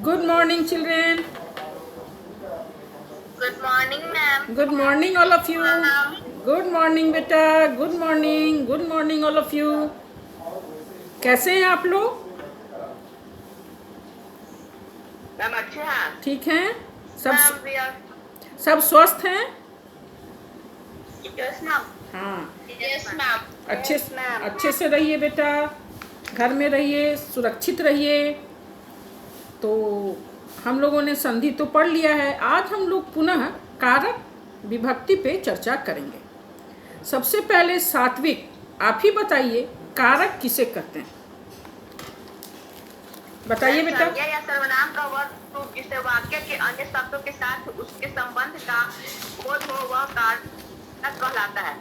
Good morning, children. Good morning, ma'am. Good morning, all of you. Good morning, beta. Good morning. Good morning, all of you. कैसे हैं आप लोग? Ma'am अच्छे हैं। ठीक हैं? मैम we are सब स्वस्थ हैं? yes ma'am. हाँ, Yes ma'am. अच्छे Yes, ma'am. अच्छे से रहिए बेटा, घर में रहिए, सुरक्षित रहिए। तो हम लोगों ने संधि तो पढ़ लिया है। आज हम लोग पुनः कारक विभक्ति पे चर्चा करेंगे। सबसे पहले सात्विक, आप ही बताइए कारक किसे कहते हैं? बताइए बेटा। संज्ञा या सर्वनाम का वह रूप जिससे वाक्य के अन्य शब्दों के साथ उसके संबंध का बोध हो वह कारक कहलाता है।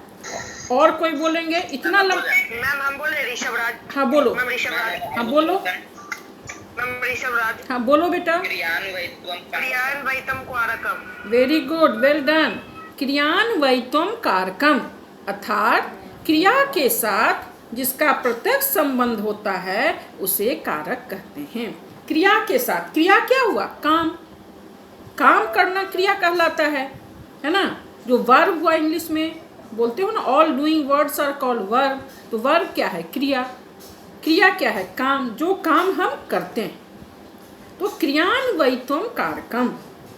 और कोई बोलेंगे? इतना मैम हम बोले ऋषभ राज। हाँ बोलो। मैम ऋषभ राज। हाँ बोलो। मैम ऋषभ राज। हाँ बोलो बेटा। क्रियान्वयितम कारकम। Very good, well done. क्रियान्वयितम कारकम अर्थात क्रिया के साथ जिसका प्रत्यक्ष संबंध होता है उसे कारक कहते हैं। क्रिया के साथ, क्रिया क्या हुआ? काम। काम करना क्रिया कहलाता है ना? जो वर्ब हुआ, इंग्लिश में बोलते हो ना, all doing words are called verb. तो वर्ब क्या है? क्रिया। क्रिया क्या है? काम, जो काम हम करते हैं। तो क्रियान्वयितम कारकम,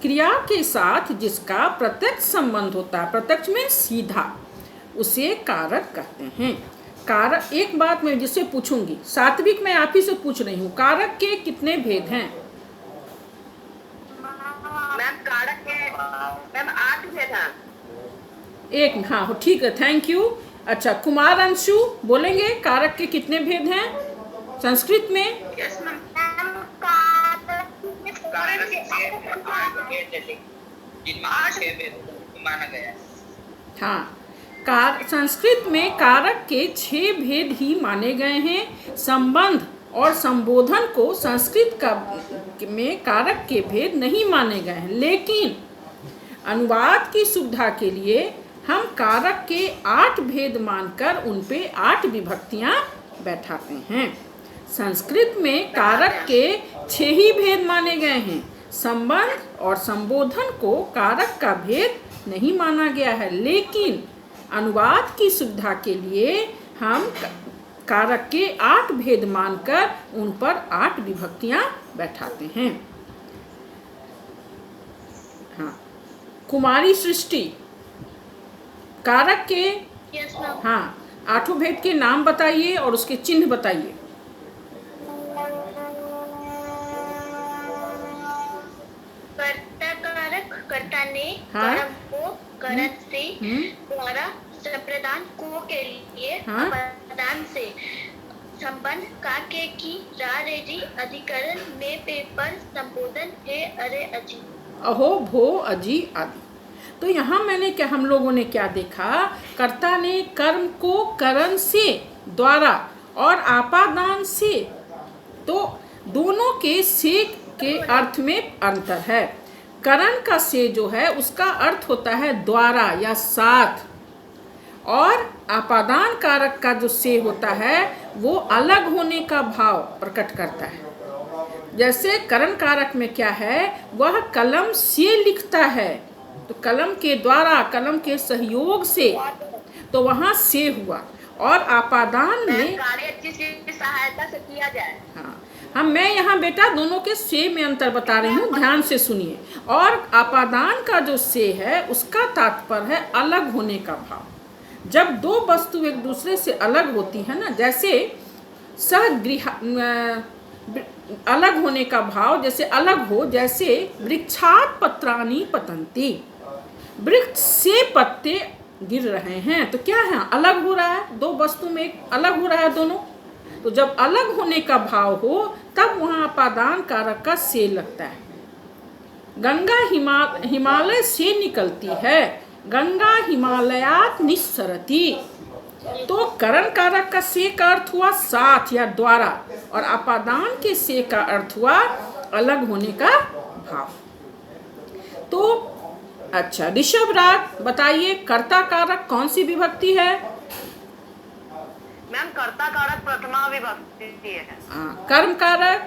क्रिया के साथ जिसका प्रत्यक्ष संबंध होता है, प्रत्यक्ष में सीधा, उसे कारक कहते हैं। कारक, एक बात मैं जिससे पूछूंगी, सात्विक मैं आप ही से पूछ रही हूँ, कारक के कितने भेद हैं? मैम कारक के मैम 8 भेद हैं। एक, हाँ ठीक है, थैंक यू। अच्छा, कुमार अंशु बोलेंगे कारक के कितने भेद हैं संस्कृत में? Yes ma'am. माना गया। हाँ, संस्कृत में कारक के 6 भेद ही माने गए हैं। संबंध और संबोधन को संस्कृत का में कारक के भेद नहीं माने गए हैं, लेकिन अनुवाद की सुविधा के लिए हम कारक के 8 भेद मानकर उन पे 8 विभक्तियां बैठाते हैं। संस्कृत में कारक के 6 ही भेद माने गए हैं। संबंध और संबोधन को कारक का भेद नहीं माना गया है, लेकिन अनुवाद की सुविधा के लिए हम कारक के 8 भेद मानकर उन पर 8 विभक्तियां बैठाते हैं। हाँ, कुमारी सृष्टि, कारक के हाँ 8 भेद के नाम बताइए और उसके चिन्ह बताइए। कर्ता कारक, कर्ता ने, हाँ? कर्म को, करत से, द्वारा, संप्रदान को के लिए, हाँ? अपदान से, संबंध का के की, रा रे जी, अधिकरण में पेपर, संबोधन है अरे अजी, अहो भो अजी आदि। तो यहाँ मैंने क्या, हम लोगों ने क्या देखा? कर्ता ने कर्म को करण से, द्वारा और आपादान से, तो दोनों के से के अर्थ में अंतर है। करण का से जो है उसका अर्थ होता है द्वारा या साथ, और आपादान कारक का जो से होता है वो अलग होने का भाव प्रकट करता है। जैसे करण कारक में क्या है, वह कलम से लिखता है, तो कलम के द्वारा, कलम के सहयोग से, तो वहाँ से हुआ। और आपादान में कार्य की सहायता से किया जाए। हाँ, मैं यहाँ बेटा दोनों के से में अंतर बता रही हूँ, ध्यान से सुनिए। और आपादान का जो से है उसका तात्पर्य है अलग होने का भाव। जब दो वस्तु एक दूसरे से अलग होती है ना, जैसे सहगृह, अलग होने का भाव जैसे अलग हो, जैसे वृक्षात पत्राणि पतन्ति, वृक्ष से पत्ते गिर रहे हैं, तो क्या है? अलग हो रहा है, दो वस्तु में एक अलग हो रहा है दोनों। तो जब अलग होने का भाव हो तब वहाँ आपादान कारक का से लगता है। गंगा हिमालय से निकलती है, गंगा हिमालयात निस्सरति, तो करण कारक का से का अर्थ हुआ साथ या द्वारा, और आपादान के से का अर्थ हुआ अलग होने का भाव। तो अच्छा, ऋषभ राज बताइए कर्ता कारक कौन सी विभक्ति है? मैम कर्ता कारक प्रथमा विभक्ति है। कर्म कारक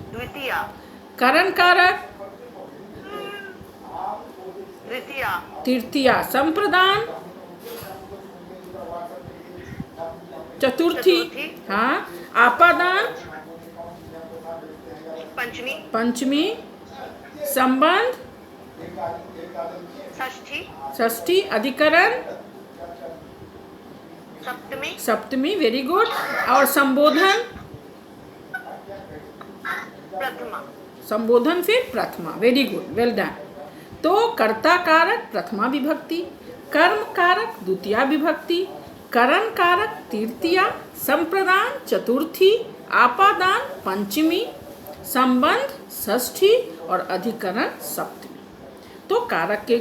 द्वितीया, करण कारक तृतीया, तृतीया, संप्रदान चतुर्थी, चतुर्थी। हाँ, आपादान पंचमी, पंचमी, संबंध षष्ठी, षष्ठी, अधिकरण सप्तमी, सप्तमी, वेरी गुड। और संबोधन, प्रथमा। संबोधन फिर प्रथमा, वेरी गुड, वेल डन। तो कर्ता कारक प्रथमा विभक्ति, कर्म कारक द्वितीया विभक्ति, करण कारक तृतीया, संप्रदान चतुर्थी, आपादान पंचमी, संबंध षष्ठी और अधिकरण सप्तमी। तो कारक के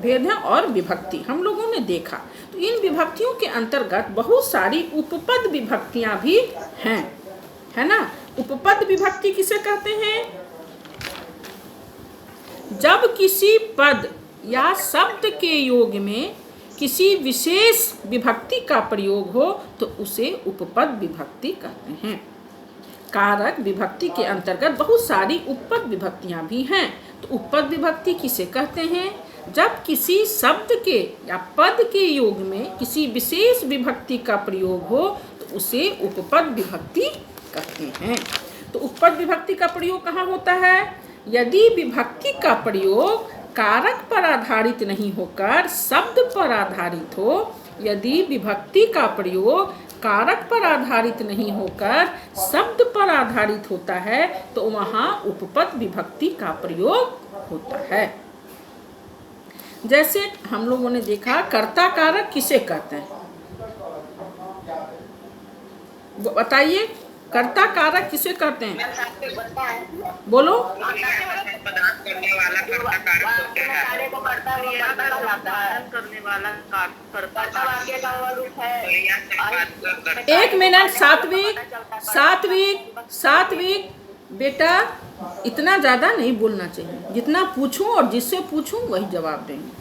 भेद हैं और विभक्ति हम लोगों ने देखा। तो इन विभक्तियों के अंतर्गत बहुत सारी उपपद विभक्तियां भी हैं, है ना। उपपद विभक्ति किसे कहते हैं? जब किसी पद या शब्द के योग में किसी विशेष विभक्ति का प्रयोग हो तो उसे उपपद विभक्ति कहते हैं। कारक विभक्ति के अंतर्गत बहुत सारी उपपद विभक्तियां भी हैं। तो उपपद विभक्ति किसे कहते हैं? जब किसी शब्द के या पद के योग में किसी विशेष विभक्ति का प्रयोग हो तो उसे उपपद विभक्ति कहते हैं। तो उपपद विभक्ति का प्रयोग कहाँ होता है? यदि विभक्ति का प्रयोग कारक पर आधारित नहीं होकर शब्द पर आधारित हो, यदि विभक्ति का प्रयोग कारक पर आधारित नहीं होकर शब्द पर आधारित होता है तो वहाँ उपपद विभक्ति का प्रयोग होता है। जैसे हम लोगों ने देखा कर्ता कारक किसे कहते हैं? बताइए, कर्ता कारक किसे कहते हैं? बोलो। प्रदान करने वाला कर्ता कारक होता है। करने वाला कर्ता कारक। एक मिनट, सात्विक बेटा, इतना ज़्यादा नहीं बोलना चाहिए। जितना पूछूं और जिससे पूछूं वही जवाब देंगे।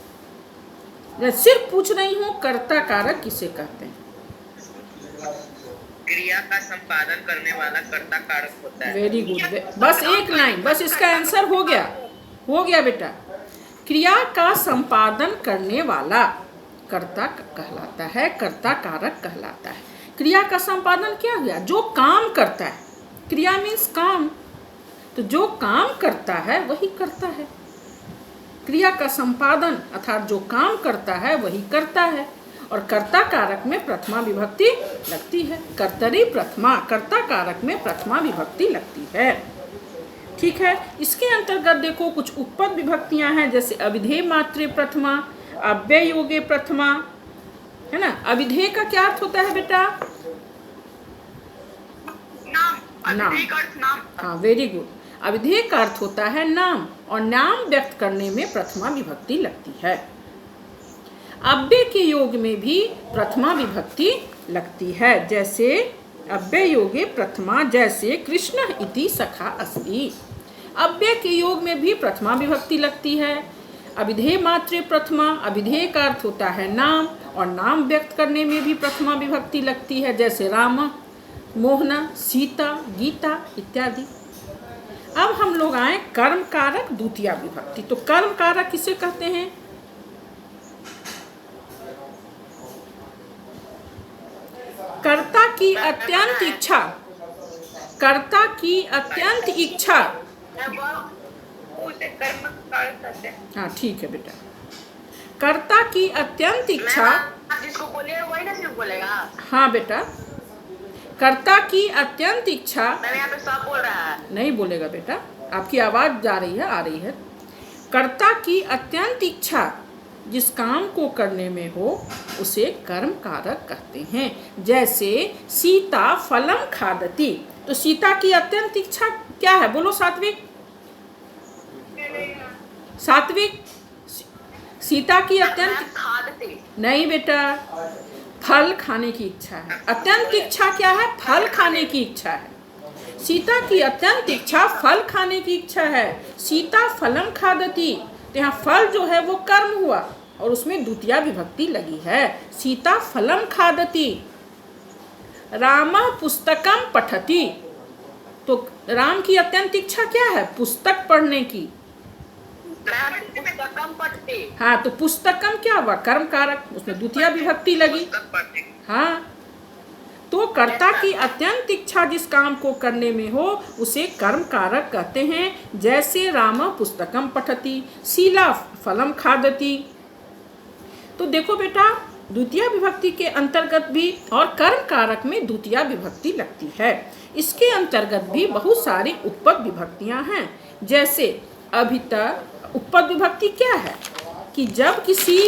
मैं सिर्फ पूछ रही हूँ कर्ता कारक किसे कहते हैं। क्रिया का संपादन करने वाला कर्ता कारक होता है। वेरी गुड, बस एक लाइन, बस इसका आंसर हो गया बेटा। क्रिया का संपादन करने वाला कर्ता कहलाता है, कर्ता कारक कहलाता है। क्रिया का संपादन क्या हुआ? जो काम करता है। क्रिया मीन्स काम, तो जो काम करता है वही करता है। क्रिया का संपादन अर्थात जो काम करता है वही करता है। और कर्ता कारक में प्रथमा विभक्ति लगती है। कर्तरी प्रथमा, कर्ता कारक में प्रथमा विभक्ति लगती है। ठीक है। इसके अंतर्गत देखो कुछ उपपद विभक्तियां हैं, जैसे अविधेय मात्रे प्रथमा, अव्यय योगे प्रथमा, है ना। अविधेय का क्या अर्थ होता है बेटा? नाम। हाँ, वेरी गुड। अविधेय का अर्थ होता है नाम, और नाम व्यक्त करने में प्रथमा विभक्ति लगती है। अव्यय के योग में भी प्रथमा विभक्ति लगती है, जैसे अव्यय योगे प्रथमा, जैसे कृष्ण इति सखा अस्ति। अव्यय के योग में भी प्रथमा विभक्ति लगती है। अविधेय मात्रे प्रथमा, अविधेय का अर्थ होता है नाम, और नाम व्यक्त करने में भी प्रथमा विभक्ति लगती है, जैसे राम, मोहना, सीता, गीता इत्यादि। अब हम लोग आए कर्म कारक द्वितीया विभक्ति। तो कर्म कारक किसे कहते हैं? कर्ता की अत्यंत इच्छा, कर्ता की अत्यंत इच्छा। हाँ ठीक है बेटा। कर्ता की अत्यंत इच्छा, जिसको बोलिए वही ना सिर्फ बोलेगा। हाँ बेटा, कर्ता की अत्यंत इच्छा। मैंने यहाँ पे सब बोल रहा है। नहीं बोलेगा बेटा, आपकी आवाज जा रही है, आ रही है। कर्ता की अत्यंत इच्छा जिस काम को करने में हो उसे कर्म कारक कहते हैं। जैसे सीता फलम खादती, तो सीता की अत्यंत इच्छा क्या है? बोलो सात्विक। सीता की अत्यंत, खादती नहीं बेटा, फल खाने की इच्छा है। अत्यंत इच्छा क्या है? फल खाने की इच्छा है। सीता की अत्यंत इच्छा फल खाने की इच्छा है। सीता फलम खादती, तो यहाँ फल जो है वो कर्म हुआ और उसमें द्वितीया विभक्ति लगी है। सीता फलम खादती। रामः पुस्तकम पठति, तो राम की अत्यंत इच्छा क्या है? पुस्तक पढ़ने की। पुस्तकम पढ़ते। हाँ, तो पुस्तकम क्या हुआ? कर्म कारक, उसमें द्वितीय विभक्ति लगी। पुस्तक पढ़ते। हाँ, तो कर्ता की अत्यंत इच्छा जिस काम को करने में हो उसे कर्म कारक कहते हैं। जैसे राम पुस्तकम पठति, शीला फलम खादति। तो देखो बेटा, द्वितीय विभक्ति के अंतर्गत भी और कर्म कारक में द्वितीय विभक्ति लगती है। इसके अंतर्गत भी बहुत सारी उपपद विभक्तियां हैं। जैसे अभिता उपपद विभक्ति क्या है कि जब किसी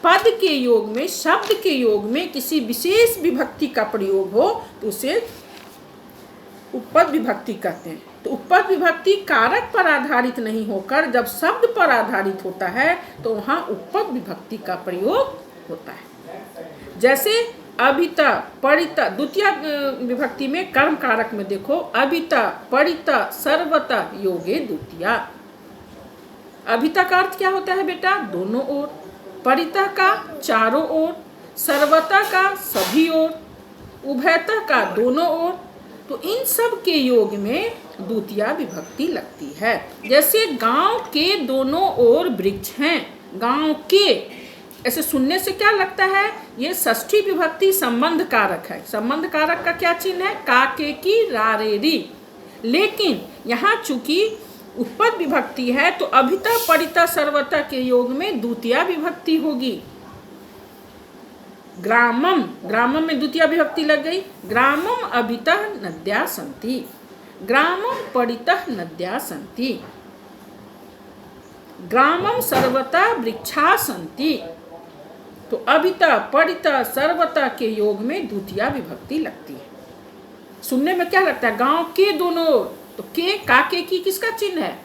पद के योग में, शब्द के योग में किसी विशेष विभक्ति का प्रयोग हो तो उसे उपपद विभक्ति कहते हैं। तो उपपद विभक्ति कारक पर आधारित नहीं होकर जब शब्द पर आधारित होता है तो वहाँ उपपद विभक्ति का प्रयोग होता है। जैसे अभिता परिता, द्वितीय विभक्ति में कर्म कारक में देखो, अभिता परिता सर्वता योगे द्वितीया। अभिता का अर्थ क्या होता है बेटा? दोनों ओर। परिता का चारों ओर, सर्वता का सभी ओर, उभयता का दोनों ओर। तो इन सब के योग में द्वितीय विभक्ति लगती है। जैसे गांव के दोनों ओर वृक्ष हैं, गांव के, ऐसे सुनने से क्या लगता है? ये षष्ठी विभक्ति संबंध कारक है। संबंध कारक का क्या चिन्ह है? का, के, की, रा, रे, री। लेकिन यहाँ चूंकि उपपद विभक्ति है तो अभिता परिता सर्वता के योग में द्वितीय विभक्ति होगी। ग्रामम, ग्रामम में द्वितीय विभक्ति लग गई। ग्रामम अभिता नद्या सन्ति, ग्रामम परिता नद्या सन्ति, ग्रामम सर्वता वृक्षा सन्ति। तो अभिता परिता सर्वता के योग में द्वितीय विभक्ति लगती है। सुनने में क्या लगता है? गांव के दोनों ओर। तो के, का, के, की किसका चिन्ह है?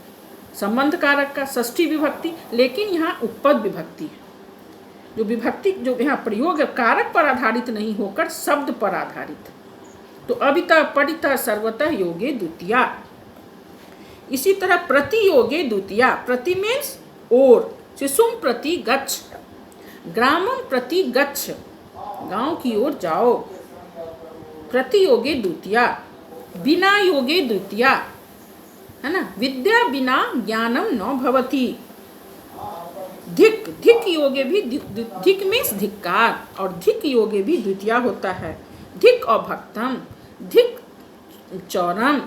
संबंध कारक का, षष्ठी विभक्ति। लेकिन यहाँ उपपद विभक्ति है। जो विभक्ति जो यहाँ प्रयोग है कारक पर आधारित नहीं होकर शब्द पर आधारित। तो अभिता परिता सर्वता योगे द्वितीया। इसी तरह प्रति योगे द्वितीया। प्रति मीन्स ओर। शिशुम प्रति गच्छ, ग्रामम प्रति गच्छ, गांव की ओर जाओ। प्रति योगे द्वितीया, बिना योगे द्वितीया, है ना? विद्या बिना ज्ञानम न भवति। धिक, धिक योगे भी, धिक मीन्स धिक्कार, और धिक योगे भी द्वितीय होता है। धिक और भक्तम, धिक चौरम,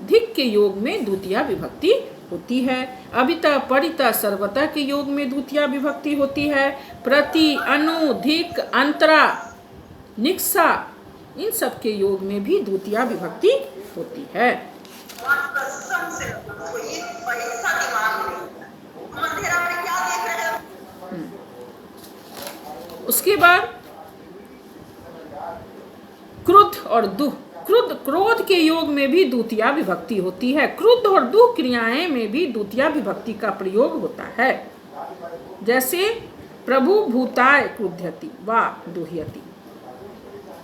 धिक के योग में द्वितीय विभक्ति होती है। अभिता परिता सर्वता के योग में द्वितीय विभक्ति होती है। प्रति, अनु, धिक, अंतरा, निक्सा, इन सब के योग में भी द्वितीय विभक्ति होती है। उसके बाद क्रुद्ध और दुह। क्रुद्ध, क्रोध के योग में भी द्वितीय विभक्ति होती है। क्रुद्ध और दुह क्रियाएं में भी द्वितीय विभक्ति का प्रयोग होता है। जैसे प्रभु भूताय क्रुध्यति वा दुह्यति।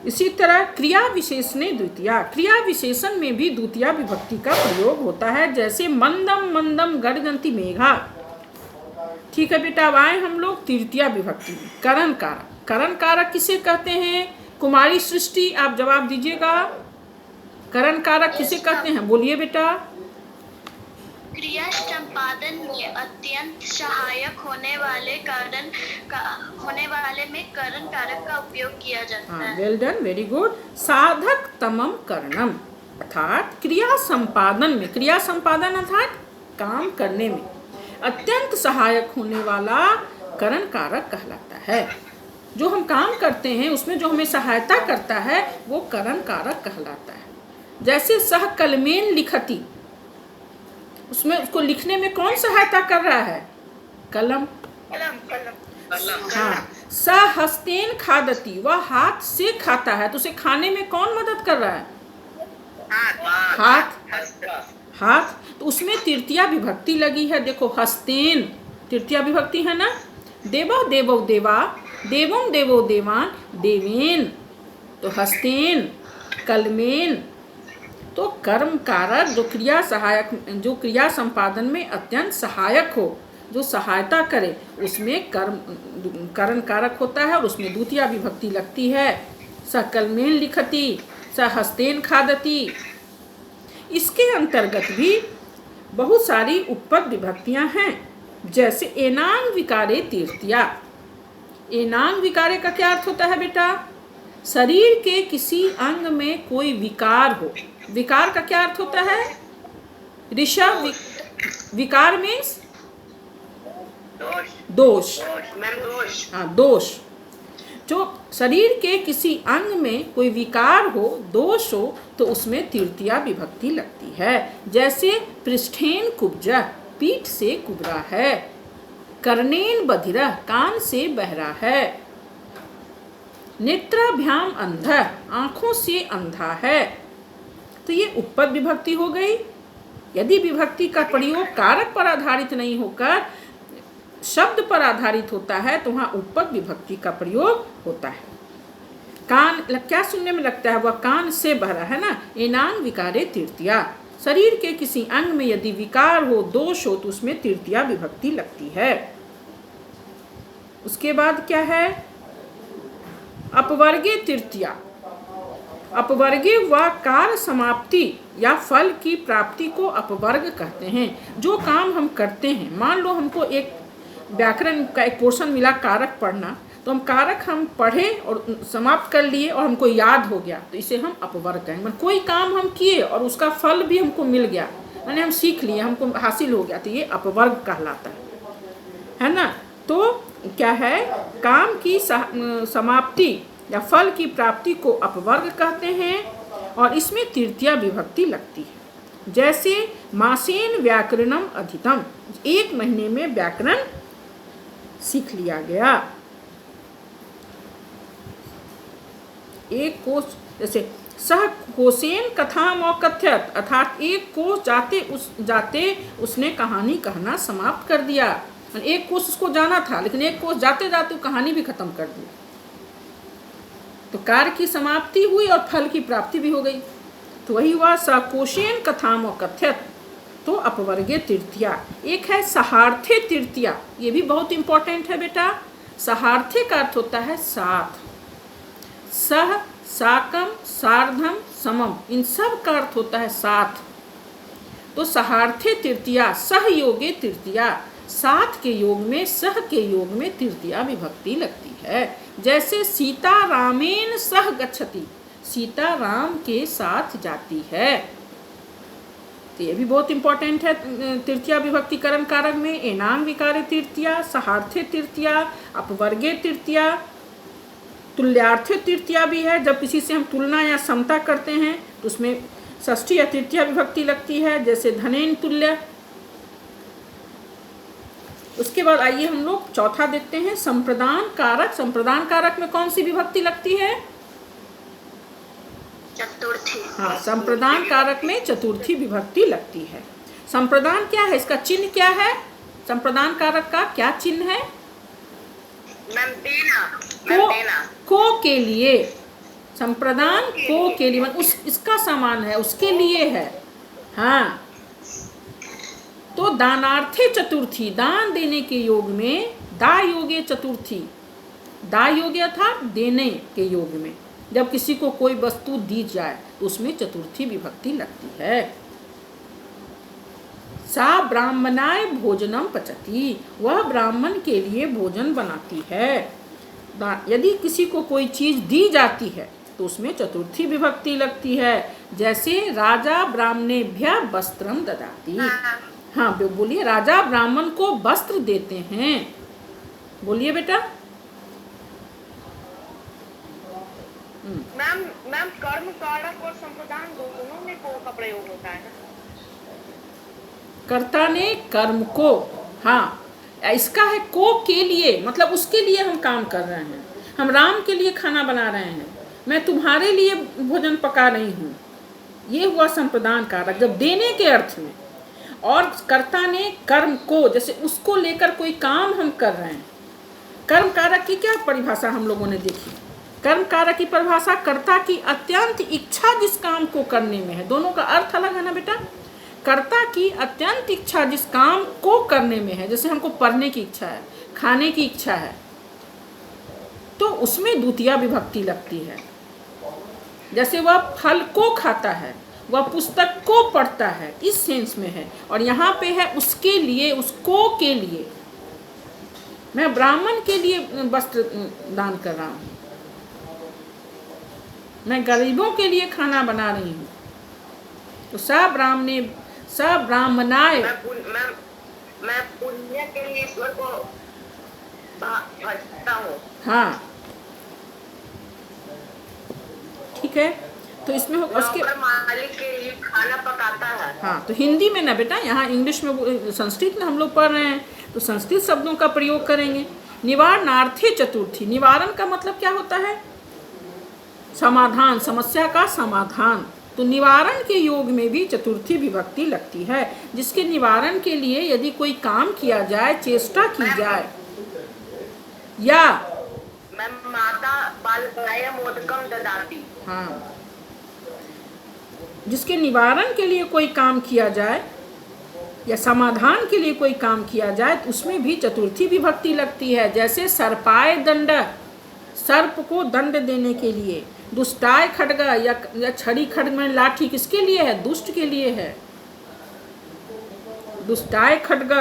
इसी तरह क्रिया विशेषणे द्वितीया, क्रिया विशेषण में भी द्वितीय विभक्ति का प्रयोग होता है। जैसे मंदम मंदम गर्जन्ति मेघा। ठीक है बेटा, अब आए हम लोग तृतीय विभक्ति में। करण कारक। करण कारक किसे कहते हैं? कुमारी सृष्टि, आप जवाब दीजिएगा। करण कारक किसे कहते हैं? बोलिए बेटा। क्रिया संपादन में अत्यंत सहायक होने वाले में करण कारक का उपयोग किया जाता है। Well done, very good. साधक तमम करणम, अर्थात क्रिया संपादन में, क्रिया संपादन अर्थात काम करने में अत्यंत सहायक होने वाला करण कारक कहलाता है। जो हम काम करते हैं उसमें जो हमें सहायता करता है वो करण कारक कहलाता है। जैसे सह कलमेन लिखति, उसमें उसको लिखने में कौन सहायता कर रहा है? कलम। हाँ। सहस्तेन खादति, वह हाथ से खाता है, तो उसे खाने में कौन मदद कर रहा है? हाथ। हाथ, तो उसमें तृतीय विभक्ति लगी है। देखो, हस्तेन तृतीय विभक्ति है ना। देवा देवो देवा, देवम देवो देवान, देवेन। तो हस्तेन, कलमेन। तो कर्म कारक जो क्रिया सहायक, जो क्रिया संपादन में अत्यंत सहायक हो, जो सहायता करे, उसमें करण कारक होता है और उसमें द्वितीय विभक्ति लगती है। स कलमेन लिखति, स हस्तेन खादति। इसके अंतर्गत भी बहुत सारी उपपद विभक्तियां हैं, जैसे एनांग विकारे तृतीया। एनांग विकारे का क्या अर्थ होता है बेटा? शरीर के किसी अंग में कोई विकार हो। विकार का क्या अर्थ होता है ऋषभ? विकार मीन्स दोष। हाँ, दोष। जो शरीर के किसी अंग में कोई विकार हो, दोष हो, तो उसमें तृतीया विभक्ति लगती है। जैसे पृष्ठेन कुब्जा, पीठ से कुबरा है। कर्णेन बधिरा, कान से बहरा है। नेत्राभ्याम अंधा, आंखों से अंधा है। तो ये उपपद विभक्ति हो गई। यदि विभक्ति का प्रयोग कारक पर आधारित नहीं होकर शब्द पर आधारित होता है तो वहाँ उपपद विभक्ति का प्रयोग होता है। कान क्या सुनने में लगता है? वह कान से बहरा है ना। एनांग विकारे तृतीया, शरीर के किसी अंग में यदि विकार हो, दोष हो, तो उसमें तृतीया विभक्ति लगती है। उसके बाद क्या है? अपवर्गे तृतीया। अपवर्गे व कार्य समाप्ति या फल की प्राप्ति को अपवर्ग कहते हैं। जो काम हम करते हैं, मान लो हमको एक व्याकरण का एक पोर्शन मिला कारक पढ़ना, तो हम कारक हम पढ़े और समाप्त कर लिए और हमको याद हो गया, तो इसे हम अपवर्ग कहेंगे। कोई काम हम किए और उसका फल भी हमको मिल गया, यानी हम सीख लिए, हमको हासिल हो गया, तो ये अपवर्ग कहलाता है ना। तो क्या है? काम की समाप्ति या फल की प्राप्ति को अपवर्ग कहते हैं और इसमें तृतीया विभक्ति लगती है। जैसे मासेन व्याकरणम अधितम, 1 महीने में व्याकरण सीख लिया गया। एक कोश, जैसे सह कोसेन कथाम अकथ्यत, अर्थात एक कोश जाते उसने कहानी कहना समाप्त कर दिया। एक कोश उसको जाना था, लेकिन एक कोश जाते जाते कहानी भी खत्म कर दी। तो कार्य की समाप्ति हुई और फल की प्राप्ति भी हो गई। तो वही हुआ सकोशेन कथाम अकथ्यत, तो अपवर्गे तृतीया। एक है सहार्थे तृतीया, ये भी बहुत इंपॉर्टेंट है बेटा। सहार्थे का अर्थ होता है साथ। सह, साकम, सार्धम, समम, इन सब का अर्थ होता है साथ। तो सहार्थे तृतीया, सहयोगे तृतीया, साथ के योग में, सह के योग में तृतीया विभक्ति लगती है। जैसे सीता रामेन सह गच्छति, सीता राम के साथ जाती है। तो ये भी बहुत इंपॉर्टेंट है तृतीया विभक्तिकरण कारक में। एनांग विकारे तृतीया, सहार्थे तृतीया, अपवर्गे तृतीया, तुल्यार्थे तृतीया भी है। जब किसी से हम तुलना या समता करते हैं तो उसमें षष्ठी या तृतीया विभक्ति लगती है, जैसे धनेन तुल्य। उसके बाद आइए हम लोग चौथा देखते हैं, संप्रदान कारक। संप्रदान कारक में कौन सी विभक्ति लगती है? चतुर्थी। हाँ, संप्रदान कारक में चतुर्थी विभक्ति लगती है। संप्रदान क्या है? इसका चिन्ह क्या है? संप्रदान कारक का क्या चिन्ह है? को के लिए। संप्रदान को के लिए, इसका समान है, उसके लिए है। हाँ, तो दानार्थे चतुर्थी, दान देने के योग में, दा योगे चतुर्थी, दा योगे अर्थात देने के योग में, जब किसी को कोई वस्तु दी जाए तो उसमें चतुर्थी विभक्ति लगती है। सा ब्राह्मणाय भोजनम पचती, वह ब्राह्मण के लिए भोजन बनाती है। यदि किसी को कोई चीज दी जाती है तो उसमें चतुर्थी विभक्ति लगती है। जैसे राजा ब्राह्मणेभ्यः वस्त्रम ददाति। हाँ बोलिए, राजा ब्राह्मण को वस्त्र देते हैं। बोलिए बेटा। मैम कर्म कारक और संप्रदान दोनों में को का प्रयोग होता है ना? कर्ता ने कर्म को, हाँ, इसका है को के लिए, मतलब उसके लिए हम काम कर रहे हैं। हम राम के लिए खाना बना रहे हैं, मैं तुम्हारे लिए भोजन पका रही हूँ। ये हुआ संप्रदान कारक, जब देने के अर्थ में। और कर्ता ने कर्म को, जैसे उसको लेकर कोई काम हम कर रहे हैं। कर्म कारक की क्या परिभाषा हम लोगों ने देखी? कर्म कारक की परिभाषा कर्ता की अत्यंत इच्छा जिस काम को करने में है। दोनों का अर्थ अलग है ना बेटा। कर्ता की अत्यंत इच्छा जिस काम को करने में है, जैसे हमको पढ़ने की इच्छा है, खाने की इच्छा है, तो उसमें द्वितीया विभक्ति लगती है। जैसे वह फल को खाता है, वह पुस्तक को पढ़ता है, इस सेंस में है। और यहाँ पे है उसके लिए, उसको के लिए। मैं ब्राह्मण के लिए वस्त्र दान कर रहा हूँ, मैं गरीबों के लिए खाना बना रही हूँ। तो स ब्राह्मणाय, मैं पुण्य के लिए ईश्वर को भजता हूँ। हाँ ठीक है। तो इसमें उसके नौकर मालिक के लिए खाना पकाता है। हाँ, तो हिंदी में ना बेटा, यहाँ इंग्लिश में, संस्कृत में हम लोग पढ़ रहे हैं तो संस्कृत शब्दों का प्रयोग करेंगे। निवारणार्थे चतुर्थी, निवारण का मतलब क्या होता है? समाधान, समस्या का समाधान। तो निवारण के योग में भी चतुर्थी विभक्ति लगती है, जिसके निवारण के लिए यदि कोई काम किया जाए, चेष्टा की जाए, या मैं माता बालकाय मोदकम ददाति। हाँ, जिसके निवारण के लिए कोई काम किया जाए या समाधान के लिए कोई काम किया जाए तो उसमें भी चतुर्थी विभक्ति लगती है। जैसे सर्पाय दंड, सर्प को दंड देने के लिए। दुष्टाय खड्ग, या छड़ी खड्ग में लाठी किसके लिए है? दुष्ट के लिए है, दुष्टाय खड्ग।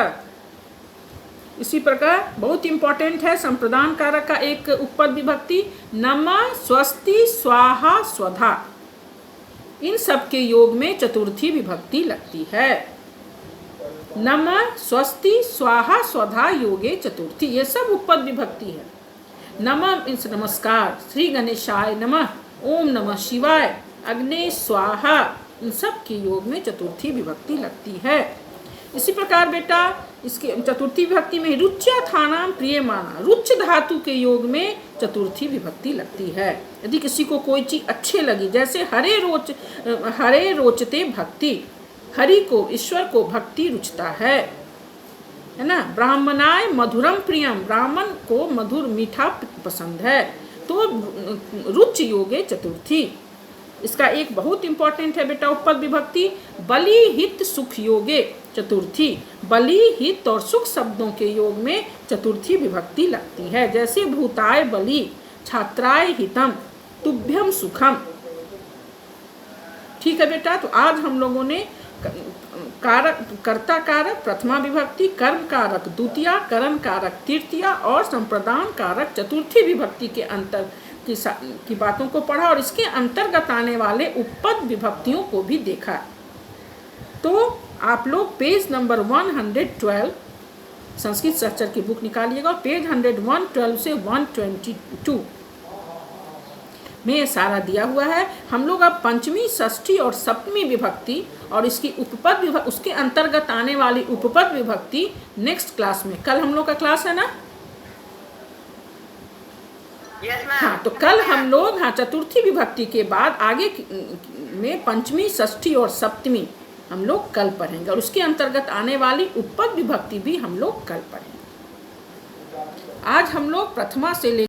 इसी प्रकार बहुत इंपॉर्टेंट है संप्रदान कारक का एक उपपद विभक्ति, नमः, स्वस्ति, स्वाहा, स्वधा। इन सब के योग में चतुर्थी विभक्ति लगती है। नमः, स्वस्ति, स्वाहा, स्वधा योगे चतुर्थी, ये सब उपपद विभक्ति है। नमः मीन्स नमस्कार, श्री गणेशाय नमः, ओम नमः शिवाय, अग्ने स्वाहा, इन सब के योग में चतुर्थी विभक्ति लगती है। इसी प्रकार बेटा इसके चतुर्थी विभक्ति में रुच्याथानाम प्रियमाना, रुच धातु के योग में चतुर्थी विभक्ति लगती है। यदि किसी को कोई चीज़ अच्छे लगी, जैसे हरे रोचते भक्ति, हरि को, ईश्वर को भक्ति रुचता है ना। ब्राह्मणाय मधुरम प्रियम, ब्राह्मण को मधुर मीठा पसंद है, तो रुच योगे चतुर्थी। इसका एक बहुत इंपॉर्टेंट है बेटा उपपद विभक्ति, बलि हित सुख योगे चतुर्थी। बलि हित और सुख शब्दों के योग में चतुर्थी विभक्ति लगती है। जैसे भूताय बलि, छात्राय हितम, तुभ्यम सुखम। ठीक है बेटा, तो आज हम लोगों ने कारक, कर्ता कारक प्रथमा विभक्ति, कर्म कारक द्वितीया, करण कारक तृतीया और संप्रदान कारक चतुर्थी विभक्ति के अंतर की बातों को पढ़ा और इसके अंतर्गत आने वाले उपपद विभक्तियों को भी देखा। तो आप लोग पेज नंबर 112 संस्कृत स्ट्रक्चर की बुक निकालिएगा, पेज 112 से 122 में ये सारा दिया हुआ है। हम लोग अब पंचमी, षष्ठी और सप्तमी विभक्ति और इसकी उपपद विभक्ति, उसके अंतर्गत आने वाली उपपद विभक्ति नेक्स्ट क्लास में, कल हम लोग का क्लास है ना? हाँ, तो कल हम लोग चतुर्थी विभक्ति के बाद आगे में पंचमी, षष्ठी और सप्तमी हम लोग कल पढ़ेंगे और उसके अंतर्गत आने वाली उपपद विभक्ति भी हम लोग कल पढ़ेंगे। आज हम लोग प्रथमा से ले